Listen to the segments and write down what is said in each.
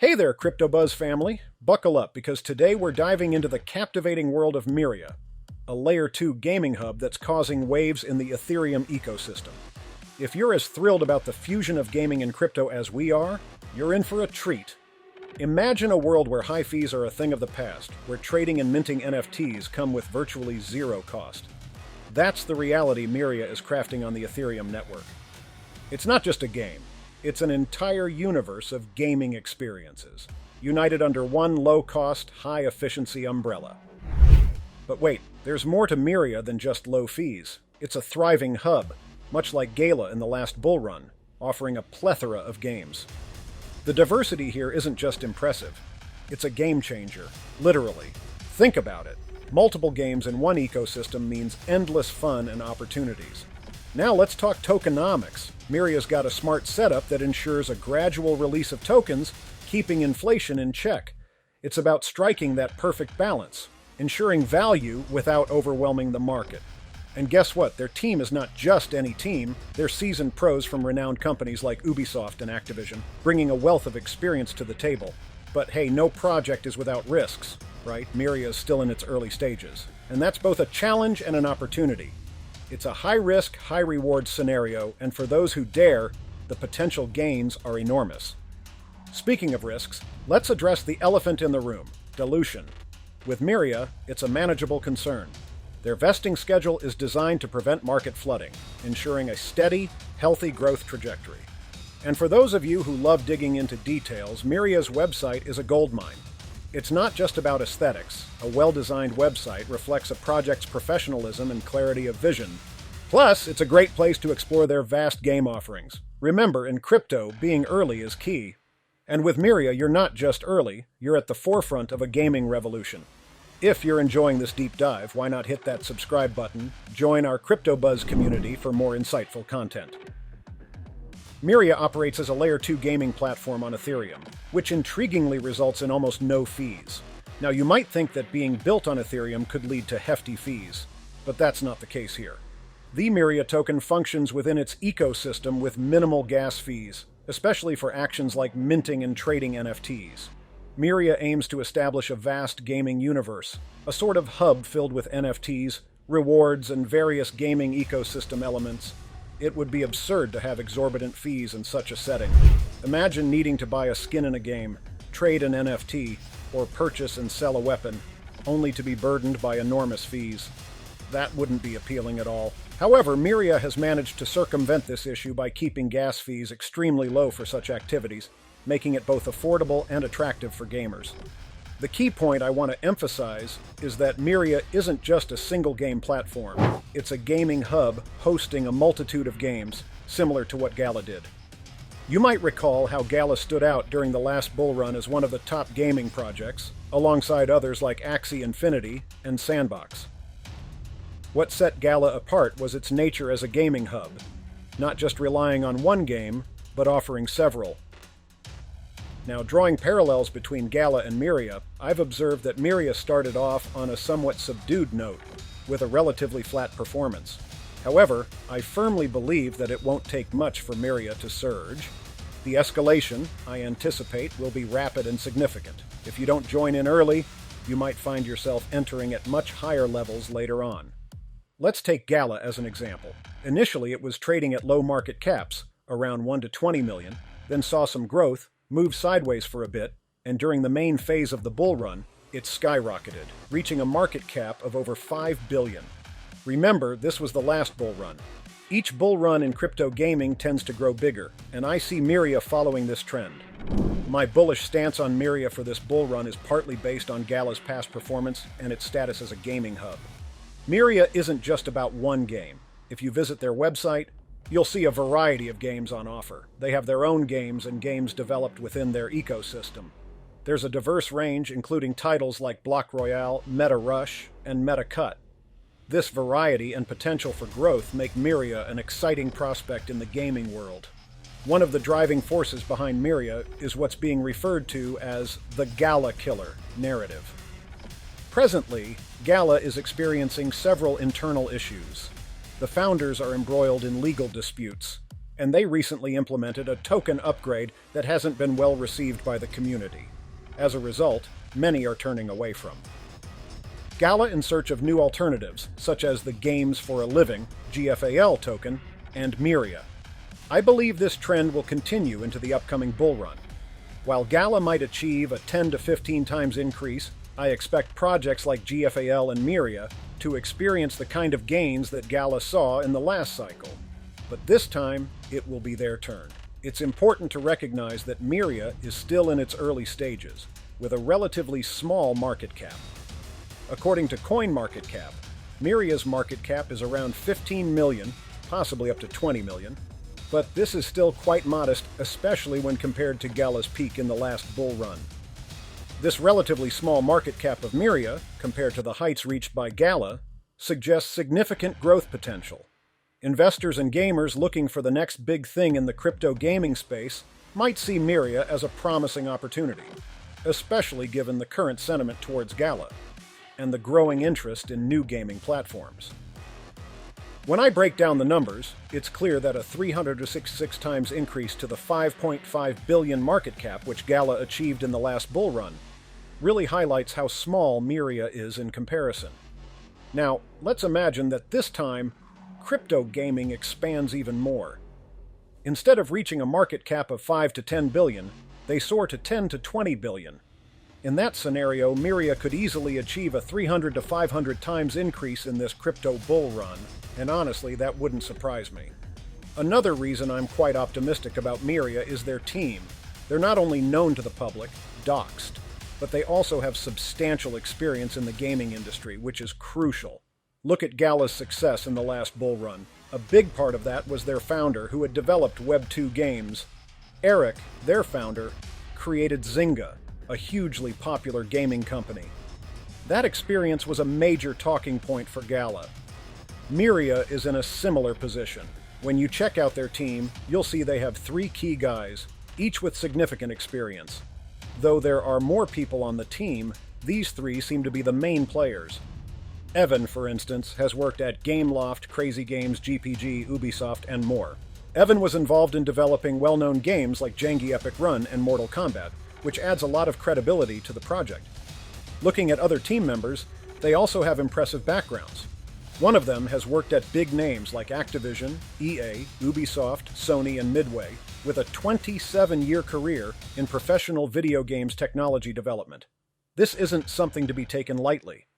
Hey there, CryptoBuzz family! Buckle up because today we're diving into the captivating world of Myria, a Layer 2 gaming hub that's causing waves in the Ethereum ecosystem. If you're as thrilled about the fusion of gaming and crypto as we are, you're in for a treat. Imagine a world where high fees are a thing of the past, where trading and minting NFTs come with virtually zero cost. That's the reality Myria is crafting on the Ethereum network. It's not just a game. It's an entire universe of gaming experiences, united under one low-cost, high-efficiency umbrella. But wait, there's more to Myria than just low fees. It's a thriving hub, much like Gala in the last bull run, offering a plethora of games. The diversity here isn't just impressive. It's a game changer, literally. Think about it. Multiple games in one ecosystem means endless fun and opportunities. Now let's talk tokenomics. Myria's got a smart setup that ensures a gradual release of tokens, keeping inflation in check. It's about striking that perfect balance, ensuring value without overwhelming the market. And guess what? Their team is not just any team. They're seasoned pros from renowned companies like Ubisoft and Activision, bringing a wealth of experience to the table. But hey, no project is without risks, right? Myria is still in its early stages. And that's both a challenge and an opportunity. It's a high-risk, high-reward scenario, and for those who dare, the potential gains are enormous. Speaking of risks, let's address the elephant in the room, dilution. With Myria, it's a manageable concern. Their vesting schedule is designed to prevent market flooding, ensuring a steady, healthy growth trajectory. And for those of you who love digging into details, Myria's website is a goldmine. It's not just about aesthetics. A well-designed website reflects a project's professionalism and clarity of vision. Plus, it's a great place to explore their vast game offerings. Remember, in crypto, being early is key. And with Myria, you're not just early, you're at the forefront of a gaming revolution. If you're enjoying this deep dive, why not hit that subscribe button, join our CryptoBuzz community for more insightful content. Myria operates as a Layer 2 gaming platform on Ethereum, which intriguingly results in almost no fees. Now, you might think that being built on Ethereum could lead to hefty fees, but that's not the case here. The Myria token functions within its ecosystem with minimal gas fees, especially for actions like minting and trading NFTs. Myria aims to establish a vast gaming universe, a sort of hub filled with NFTs, rewards, and various gaming ecosystem elements. It would be absurd to have exorbitant fees in such a setting. Imagine needing to buy a skin in a game, trade an NFT, or purchase and sell a weapon, only to be burdened by enormous fees. That wouldn't be appealing at all. However, Myria has managed to circumvent this issue by keeping gas fees extremely low for such activities, making it both affordable and attractive for gamers. The key point I want to emphasize is that Myria isn't just a single-game platform. It's a gaming hub hosting a multitude of games, similar to what Gala did. You might recall how Gala stood out during the last bull run as one of the top gaming projects, alongside others like Axie Infinity and Sandbox. What set Gala apart was its nature as a gaming hub, not just relying on one game, but offering several. Now, drawing parallels between Gala and Myria, I've observed that Myria started off on a somewhat subdued note, with a relatively flat performance. However, I firmly believe that it won't take much for Myria to surge. The escalation, I anticipate, will be rapid and significant. If you don't join in early, you might find yourself entering at much higher levels later on. Let's take Gala as an example. Initially, it was trading at low market caps, around 1 to 20 million, then saw some growth, moved sideways for a bit, and during the main phase of the bull run, it skyrocketed, reaching a market cap of over 5 billion. Remember, this was the last bull run. Each bull run in crypto gaming tends to grow bigger, and I see Myria following this trend. My bullish stance on Myria for this bull run is partly based on Gala's past performance and its status as a gaming hub. Myria isn't just about one game. If you visit their website, you'll see a variety of games on offer. They have their own games and games developed within their ecosystem. There's a diverse range, including titles like Block Royale, Meta Rush, and Meta Cut. This variety and potential for growth make Myria an exciting prospect in the gaming world. One of the driving forces behind Myria is what's being referred to as the Gala Killer narrative. Presently, Gala is experiencing several internal issues. The founders are embroiled in legal disputes, and they recently implemented a token upgrade that hasn't been well received by the community. As a result, many are turning away from. Gala in search of new alternatives, such as the Games for a Living (GFAL) token and Myria. I believe this trend will continue into the upcoming bull run. While Gala might achieve a 10 to 15 times increase, I expect projects like GFAL and Myria to experience the kind of gains that Gala saw in the last cycle. But this time, it will be their turn. It's important to recognize that Myria is still in its early stages, with a relatively small market cap. According to CoinMarketCap, Myria's market cap is around 15 million, possibly up to 20 million, but this is still quite modest, especially when compared to Gala's peak in the last bull run. This relatively small market cap of Myria, compared to the heights reached by Gala, suggests significant growth potential. Investors and gamers looking for the next big thing in the crypto gaming space might see Myria as a promising opportunity, especially given the current sentiment towards Gala and the growing interest in new gaming platforms. When I break down the numbers, it's clear that a 366 times increase to the 5.5 billion market cap which Gala achieved in the last bull run really highlights how small Myria is in comparison. Now, let's imagine that this time, crypto gaming expands even more. Instead of reaching a market cap of 5 to 10 billion, they soar to 10 to 20 billion. In that scenario, Myria could easily achieve a 300 to 500 times increase in this crypto bull run, and honestly, that wouldn't surprise me. Another reason I'm quite optimistic about Myria is their team. They're not only known to the public, doxed, but they also have substantial experience in the gaming industry, which is crucial. Look at Gala's success in the last bull run. A big part of that was their founder, who had developed Web 2 games. Eric, their founder, created Zynga, a hugely popular gaming company. That experience was a major talking point for Gala. Myria is in a similar position. When you check out their team, you'll see they have 3 key guys, each with significant experience. Though there are more people on the team, these 3 seem to be the main players. Evan, for instance, has worked at Gameloft, Crazy Games, GPG, Ubisoft, and more. Evan was involved in developing well-known games like Jangi Epic Run and Mortal Kombat, which adds a lot of credibility to the project. Looking at other team members, they also have impressive backgrounds. One of them has worked at big names like Activision, EA, Ubisoft, Sony, and Midway, with a 27-year career in professional video games technology development. This isn't something to be taken lightly.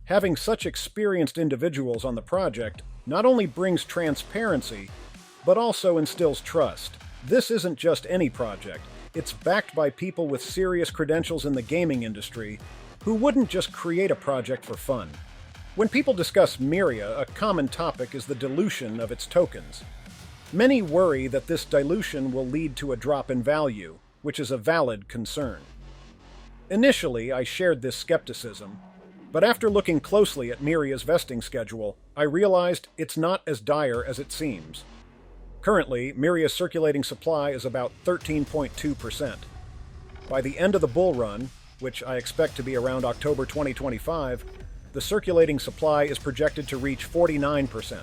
Having such experienced individuals on the project not only brings transparency, but also instills trust. This isn't just any project. It's backed by people with serious credentials in the gaming industry who wouldn't just create a project for fun. When people discuss Myria, a common topic is the dilution of its tokens. Many worry that this dilution will lead to a drop in value, which is a valid concern. Initially, I shared this skepticism, but after looking closely at Myria's vesting schedule, I realized it's not as dire as it seems. Currently, Myria's circulating supply is about 13.2%. By the end of the bull run, which I expect to be around October 2025, the circulating supply is projected to reach 49%.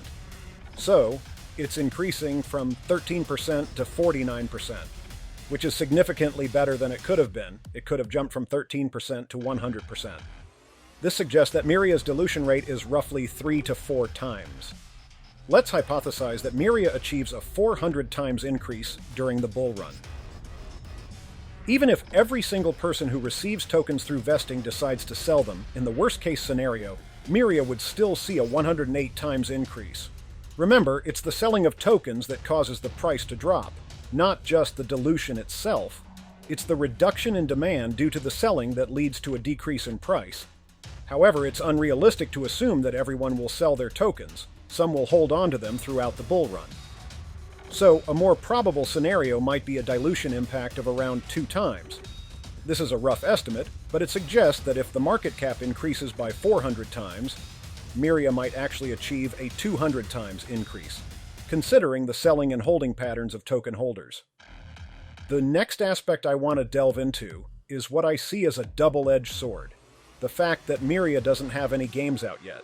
So, it's increasing from 13% to 49%, which is significantly better than it could have been. It could have jumped from 13% to 100%. This suggests that Myria's dilution rate is roughly 3 to 4 times. Let's hypothesize that Myria achieves a 400 times increase during the bull run. Even if every single person who receives tokens through vesting decides to sell them, in the worst-case scenario, Myria would still see a 108 times increase. Remember, it's the selling of tokens that causes the price to drop, not just the dilution itself. It's the reduction in demand due to the selling that leads to a decrease in price. However, it's unrealistic to assume that everyone will sell their tokens. Some will hold on to them throughout the bull run. So, a more probable scenario might be a dilution impact of around 2 times. This is a rough estimate, but it suggests that if the market cap increases by 400 times, Myria might actually achieve a 200 times increase, considering the selling and holding patterns of token holders. The next aspect I want to delve into is what I see as a double-edged sword: the fact that Myria doesn't have any games out yet.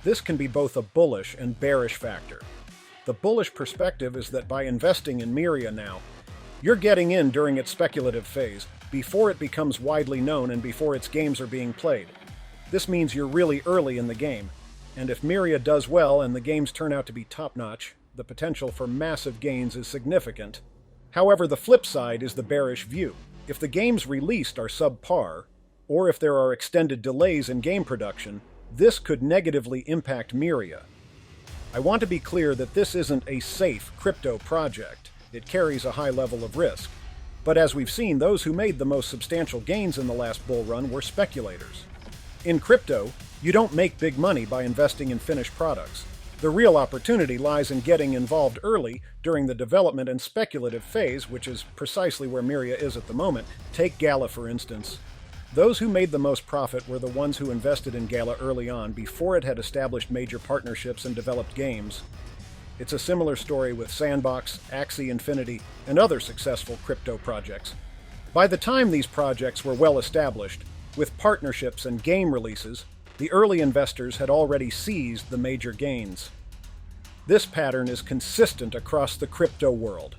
This can be both a bullish and bearish factor. The bullish perspective is that by investing in Myria now, you're getting in during its speculative phase, before it becomes widely known and before its games are being played. This means you're really early in the game, and if Myria does well and the games turn out to be top-notch, the potential for massive gains is significant. However, the flip side is the bearish view. If the games released are subpar, or if there are extended delays in game production, this could negatively impact Myria. I want to be clear that this isn't a safe crypto project. It carries a high level of risk. But as we've seen, those who made the most substantial gains in the last bull run were speculators. In crypto, you don't make big money by investing in finished products. The real opportunity lies in getting involved early during the development and speculative phase, which is precisely where Myria is at the moment. Take Gala, for instance. Those who made the most profit were the ones who invested in Gala early on, before it had established major partnerships and developed games. It's a similar story with Sandbox, Axie Infinity, and other successful crypto projects. By the time these projects were well established, with partnerships and game releases, the early investors had already seized the major gains. This pattern is consistent across the crypto world.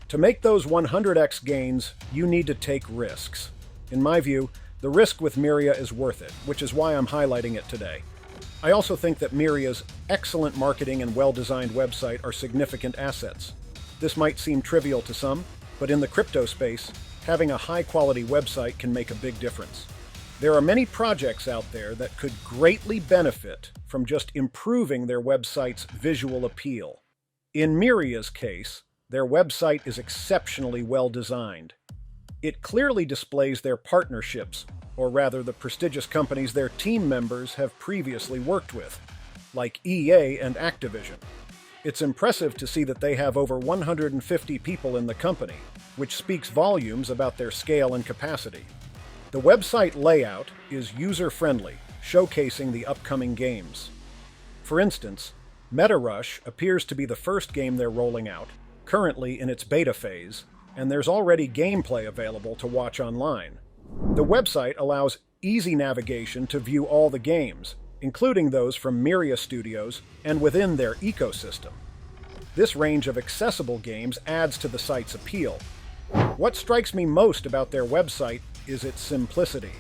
To make those 100x gains, you need to take risks. In my view, the risk with Myria is worth it, which is why I'm highlighting it today. I also think that Myria's excellent marketing and well-designed website are significant assets. This might seem trivial to some, but in the crypto space, having a high-quality website can make a big difference. There are many projects out there that could greatly benefit from just improving their website's visual appeal. In Myria's case, their website is exceptionally well designed. It clearly displays their partnerships, or rather the prestigious companies their team members have previously worked with, like EA and Activision. It's impressive to see that they have over 150 people in the company, which speaks volumes about their scale and capacity. The website layout is user-friendly, showcasing the upcoming games. For instance, MetaRush appears to be the first game they're rolling out, currently in its beta phase, and there's already gameplay available to watch online. The website allows easy navigation to view all the games, including those from Myria Studios and within their ecosystem. This range of accessible games adds to the site's appeal. What strikes me most about their website is its simplicity.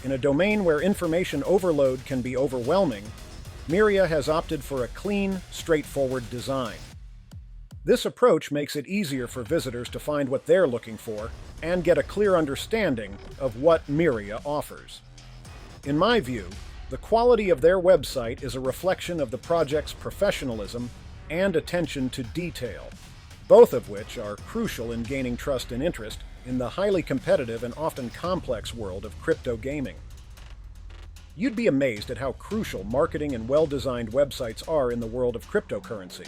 In a domain where information overload can be overwhelming, Myria has opted for a clean, straightforward design. This approach makes it easier for visitors to find what they're looking for and get a clear understanding of what Myria offers. In my view, the quality of their website is a reflection of the project's professionalism and attention to detail, both of which are crucial in gaining trust and interest in the highly competitive and often complex world of crypto gaming. You'd be amazed at how crucial marketing and well-designed websites are in the world of cryptocurrency.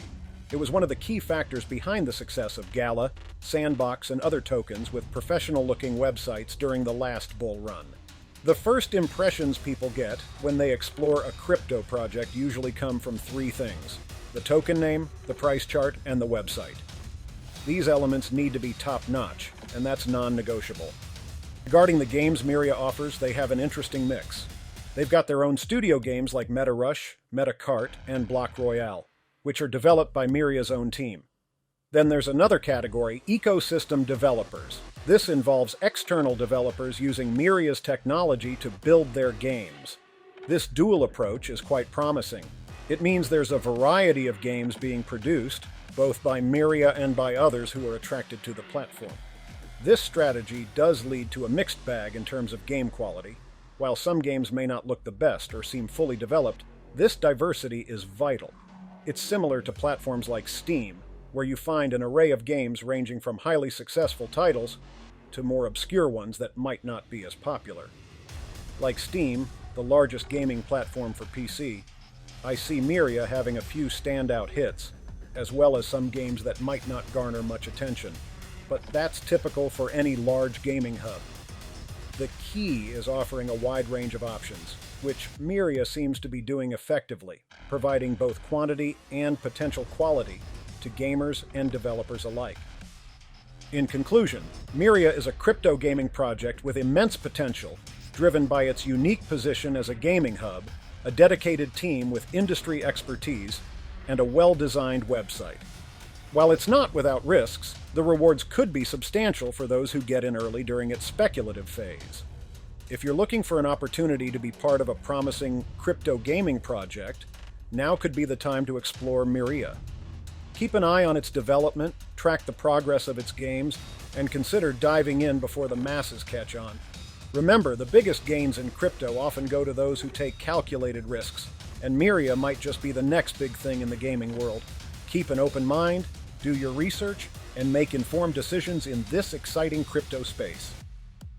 It was one of the key factors behind the success of Gala, Sandbox, and other tokens with professional-looking websites during the last bull run. The first impressions people get when they explore a crypto project usually come from three things: the token name, the price chart, and the website. These elements need to be top-notch, and that's non-negotiable. Regarding the games Myria offers, they have an interesting mix. They've got their own studio games like MetaRush, MetaCart, and Block Royale, which are developed by Myria's own team. Then there's another category, ecosystem developers. This involves external developers using Myria's technology to build their games. This dual approach is quite promising. It means there's a variety of games being produced, both by Myria and by others who are attracted to the platform. This strategy does lead to a mixed bag in terms of game quality. While some games may not look the best or seem fully developed, this diversity is vital. It's similar to platforms like Steam, where you find an array of games ranging from highly successful titles to more obscure ones that might not be as popular. Like Steam, the largest gaming platform for PC, I see Myria having a few standout hits, as well as some games that might not garner much attention. But that's typical for any large gaming hub. The key is offering a wide range of options, which Myria seems to be doing effectively, providing both quantity and potential quality to gamers and developers alike. In conclusion, Myria is a crypto gaming project with immense potential, driven by its unique position as a gaming hub, a dedicated team with industry expertise, and a well-designed website. While it's not without risks, the rewards could be substantial for those who get in early during its speculative phase. If you're looking for an opportunity to be part of a promising crypto gaming project, now could be the time to explore Myria. Keep an eye on its development, track the progress of its games, and consider diving in before the masses catch on. Remember, the biggest gains in crypto often go to those who take calculated risks, and Myria might just be the next big thing in the gaming world. Keep an open mind, do your research, and make informed decisions in this exciting crypto space.